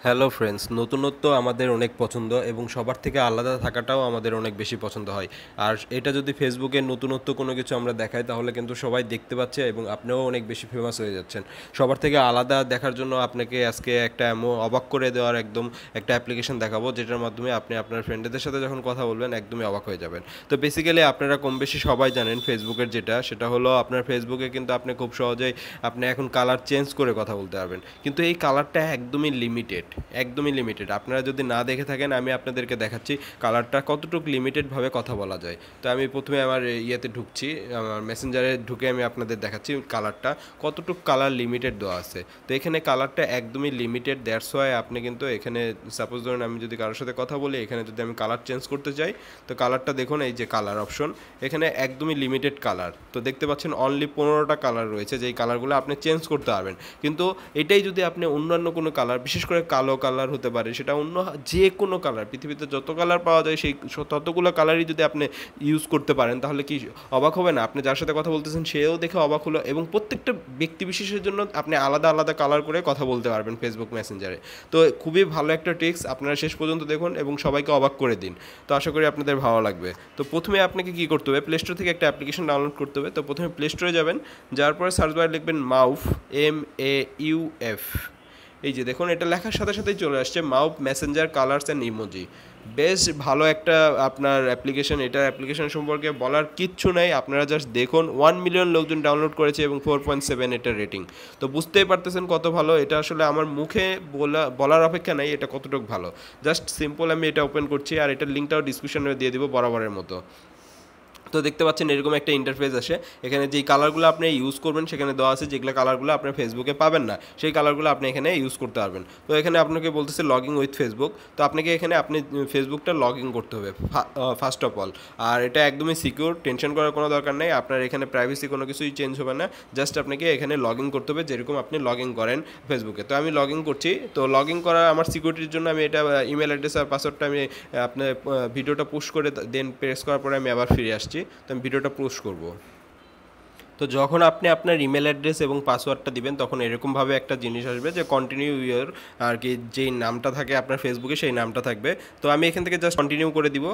Hello friends, নতুনত্ব আমাদের অনেক পছন্দ এবং সবার থেকে আলাদা থাকাটাও আমাদের অনেক বেশি পছন্দ হয়। আর এটা যদি ফেসবুকে নতুনত্ব কোনো কিছু আমরা দেখাই তাহলে কিন্তু সবাই দেখতে পাচ্ছে এবং আপনিও অনেক বেশি ফেমাস হয়ে যাচ্ছেন। সবার থেকে আলাদা দেখার জন্য আপনাকে আজকে একটা অবাক করে দেওয়ার একদম একটা অ্যাপ্লিকেশন দেখাবো, যেটার মাধ্যমে আপনি আপনার ফ্রেন্ডদের সাথে যখন কথা বলবেন একদমই অবাক হয়ে যাবেন। তো বেসিক্যালি আপনারা কম বেশি সবাই জানেন ফেসবুকের সেটা হলো আপনার ফেসবুকে কিন্তু আপনি খুব সহজেই আপনি এখন কালার চেঞ্জ করে কথা বলতে পারবেন, কিন্তু এই কালারটা একদমই লিমিটেড। একদমই লিমিটেড। আপনারা যদি না দেখে থাকেন আমি আপনাদেরকে দেখাচ্ছি কালারটা কতটুকু লিমিটেডভাবে কথা বলা যায়। তো আমি প্রথমে আমার ইয়েতে ঢুকছি, আমার মেসেঞ্জারে ঢুকে আমি আপনাদের দেখাচ্ছি কালারটা কতটুকু কালার লিমিটেড দেওয়া আছে। তো এখানে কালারটা একদমই লিমিটেড, দ্যাটস ওয়াই আপনি কিন্তু এখানে সাপোজ ধরুন আমি যদি কারোর সাথে কথা বলি, এখানে যদি আমি কালার চেঞ্জ করতে চাই তো কালারটা দেখুন, এই যে কালার অপশন, এখানে একদমই লিমিটেড কালার। তো দেখতে পাচ্ছেন অনলি 15টা কালার রয়েছে, যেই কালারগুলো আপনি চেঞ্জ করতে পারবেন। কিন্তু এটাই যদি আপনি অন্যান্য কোনো কালার, বিশেষ করে কালো কালার হতে পারে, সেটা অন্য যে কোনো কালার, পৃথিবীতে যত কালার পাওয়া যায় সেই ততগুলো কালারই যদি আপনি ইউজ করতে পারেন তাহলে কি অবাক হবে না? আপনি যার সাথে কথা বলতেছেন সেও দেখে অবাক হলো, এবং প্রত্যেকটা ব্যক্তি বিশেষের জন্য আপনি আলাদা আলাদা কালার করে কথা বলতে পারবেন ফেসবুক মেসেঞ্জারে। তো খুবই ভালো একটা ট্রিক্স, আপনারা শেষ পর্যন্ত দেখুন এবং সবাইকে অবাক করে দিন। তো আশা করি আপনাদের ভালো লাগবে। তো প্রথমে আপনাকে কী করতে হবে, প্লে স্টোর থেকে একটা অ্যাপ্লিকেশন ডাউনলোড করতে হবে। তো প্রথমে প্লে স্টোরে যাবেন, যাওয়ার পরে সার্চ বারে লিখবেন মাউফ, MAUF। এই যে দেখুন, এটা লেখার সাথে সাথেই চলে আসছে মাউফ মেসেঞ্জার কালার্স অ্যান্ড ইমোজি। বেশ ভালো একটা আপনার অ্যাপ্লিকেশন। এটা অ্যাপ্লিকেশন সম্পর্কে বলার কিচ্ছু নেই, আপনারা জাস্ট দেখুন 1 মিলিয়ন লোকজন ডাউনলোড করেছে এবং 4.7 এটার রেটিং। তো বুঝতেই পারতেছেন কত ভালো এটা। আসলে আমার মুখে বলার অপেক্ষা নেই এটা কতটুকু ভালো। জাস্ট সিম্পল আমি এটা ওপেন করছি, আর এটার লিঙ্কটাও ডিসক্রিপশনে দিয়ে দিব বরাবরের মতো। তো দেখতে পাচ্ছেন এরকম একটা ইন্টারফেস আসে। এখানে যেই কালারগুলো আপনি ইউজ করবেন সেখানে দেওয়া আছে, যেগুলো কালারগুলো আপনার ফেসবুকে পাবেন না সেই কালারগুলো আপনি এখানে ইউজ করতে পারবেন। তো এখানে আপনাকে বলতেছে লগ ইন উইথ ফেসবুক। তো আপনাকে এখানে আপনি ফেসবুকটা লগ ইন করতে হবে ফার্স্ট অফ অল। আর এটা একদমই সিকিউর, টেনশন করার কোনো দরকার নেই। আপনার এখানে প্রাইভেসি কোনো কিছুই চেঞ্জ হবে না। জাস্ট আপনাকে এখানে লগ ইন করতে হবে যেরকম আপনি লগ ইন করেন ফেসবুকে। তো আমি লগ ইন করছি। তো লগ ইন করা আমার সিকিউরিটির জন্য আমি এটা ইমেল অ্যাড্রেস আর পাসওয়ার্ডটা আমি আপনার ভিডিওটা পুশ করে দেন প্রেস করার পরে আমি আবার ফিরে আসছি। তো আমি ভিডিওটা পোস্ট করব। তো যখন আপনি আপনার ইমেল অ্যাড্রেস এবং পাসওয়ার্ডটা দিবেন তখন এরকমভাবে একটা জিনিস আসবে যে কন্টিনিউ ইয়ার, আর কি যেই নামটা থাকে আপনার ফেসবুকে সেই নামটা থাকবে। তো আমি এখান থেকে জাস্ট কন্টিনিউ করে দিব।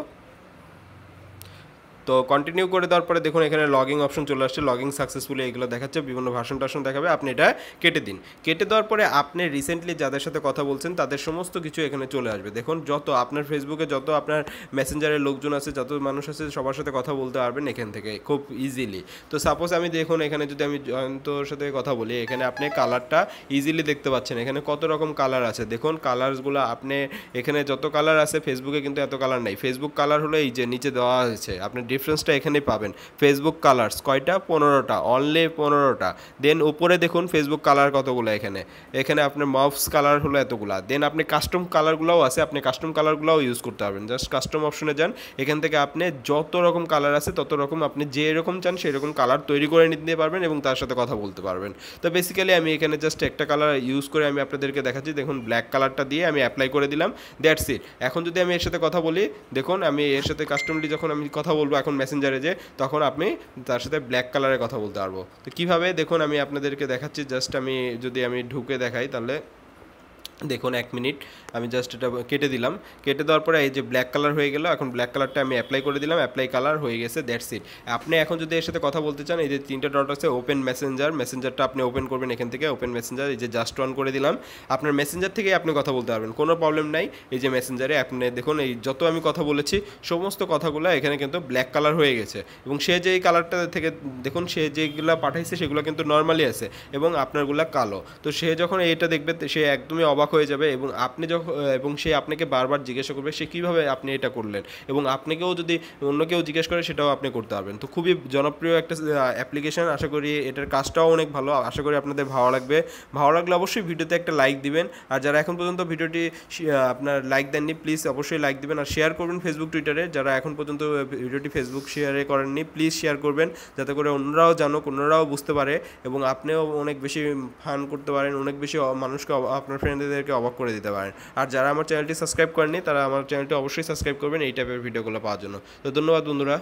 তো কন্টিনিউ করে দেওয়ার পরে দেখুন এখানে লগিং অপশন চলে আসছে, লগিং সাকসেসফুলি এগুলো দেখাচ্ছে, বিভিন্ন ভার্সন টার্সন দেখাবে। আপনি এটা কেটে দিন। কেটে দেওয়ার পরে আপনি রিসেন্টলি যাদের সাথে কথা বলছেন তাদের সমস্ত কিছু এখানে চলে আসবে। দেখুন যত আপনার ফেসবুকে যত আপনার মেসেঞ্জারের লোকজন আছে, যত মানুষ আছে, সবার সাথে কথা বলতে পারবেন এখান থেকে খুব ইজিলি। তো সাপোজ আমি দেখুন এখানে যদি আমি জয়ন্তর সাথে কথা বলি, এখানে আপনি কালারটা ইজিলি দেখতে পাচ্ছেন। এখানে কত রকম কালার আছে দেখুন, কালারসগুলো আপনি এখানে যত কালার আছে ফেসবুকে কিন্তু এত কালার নাই। ফেসবুক কালার হলো এই যে নিচে দেওয়া হয়েছে, আপনি ডিফারেন্সটা এখানেই পাবেন। ফেসবুক কালার্স কয়টা? 15টা, অনলি 15টা। দেন উপরে দেখুন ফেসবুক কালার কতগুলো, এখানে এখানে আপনার মাউস কালার হলো এতগুলা। দেন আপনি কাস্টম কালারগুলোও আছে, আপনি কাস্টম কালারগুলোও ইউজ করতে পারবেন। জাস্ট কাস্টম অপশনে যান, এখান থেকে আপনি যত রকম কালার আছে তত রকম আপনি যেরকম চান সেই রকম কালার তৈরি করে নিতে পারবেন এবং তার সাথে কথা বলতে পারবেন। তো বেসিক্যালি আমি এখানে জাস্ট একটা কালার ইউজ করে আমি আপনাদেরকে দেখাচ্ছি। দেখুন ব্ল্যাক কালারটা দিয়ে আমি অ্যাপ্লাই করে দিলাম, দ্যাটস ইট। এখন যদি আমি এর সাথে কথা বলি, দেখুন আমি এর সাথে কাস্টমলি যখন আমি কথা বলবো এখন মেসেঞ্জারে, যে তখন আপনি তার সাথে ব্ল্যাক কালারে কথা বলতে পারবো। তো কীভাবে দেখুন আমি আপনাদেরকে দেখাচ্ছি। জাস্ট আমি যদি আমি ঢুকে দেখাই তাহলে দেখুন 1 মিনিট, আমি জাস্ট এটা কেটে দিলাম। কেটে দেওয়ার পরে এই যে ব্ল্যাক কালার হয়ে গেল। এখন ব্ল্যাক কালারটা আমি অ্যাপ্লাই করে দিলাম, অ্যাপ্লাই কালার হয়ে গেছে, দ্যাটস ইট। আপনি এখন যদি এর সাথে কথা বলতে চান, এই যে 3টা ডট আছে, ওপেন মেসেঞ্জার, মেসেঞ্জারটা আপনি ওপেন করবেন এখান থেকে, ওপেন মেসেঞ্জার, এই যে জাস্ট অন করে দিলাম। আপনার মেসেঞ্জার থেকেই আপনি কথা বলতে পারবেন, কোনো প্রবলেম নাই। এই যে মেসেঞ্জারে আপনি দেখুন এই যত আমি কথা বলেছি সমস্ত কথাগুলো এখানে কিন্তু ব্ল্যাক কালার হয়ে গেছে, এবং সে যেই কালারটা থেকে দেখুন সে যেগুলো পাঠাইছে সেগুলো কিন্তু নর্মালি আছে এবং আপনারগুলো কালো। তো সে যখন এটা দেখবে সে একদমই অবাক হয়ে যাবে, এবং আপনি যখন এবং সে আপনাকে বারবার জিজ্ঞাসা করবে সে কীভাবে আপনি এটা করলেন, এবং আপনাকেও যদি অন্য কেউ জিজ্ঞেস করে সেটাও আপনি করতে পারবেন। তো খুবই জনপ্রিয় একটা অ্যাপ্লিকেশন। আশা করি এটার কাজটাও অনেক ভালো, আশা করি আপনাদের ভালো লাগবে। ভালো লাগলে অবশ্যই ভিডিওতে একটা লাইক দিবেন, আর যারা এখন পর্যন্ত ভিডিওটি আপনার লাইক দেননি প্লিজ অবশ্যই লাইক দিবেন, আর শেয়ার করবেন ফেসবুক টুইটারে। যারা এখন পর্যন্ত ভিডিওটি ফেসবুক শেয়ারে করেননি প্লিজ শেয়ার করবেন, যাতে করে অন্যরাও জানুক, অন্যরাও বুঝতে পারে, এবং আপনিও অনেক বেশি ফান করতে পারেন, অনেক বেশি মানুষকে আপনার ফ্রেন্ডদেরকে অবাক করে দিতে পারেন। আর যারা আমার চ্যানেলটি সাবস্ক্রাইব করেননি তারা আমার চ্যানেলটি অবশ্যই সাবস্ক্রাইব করবেন এই টাইপের ভিডিওগুলো পাওয়ার জন্য। তো ধন্যবাদ বন্ধুরা।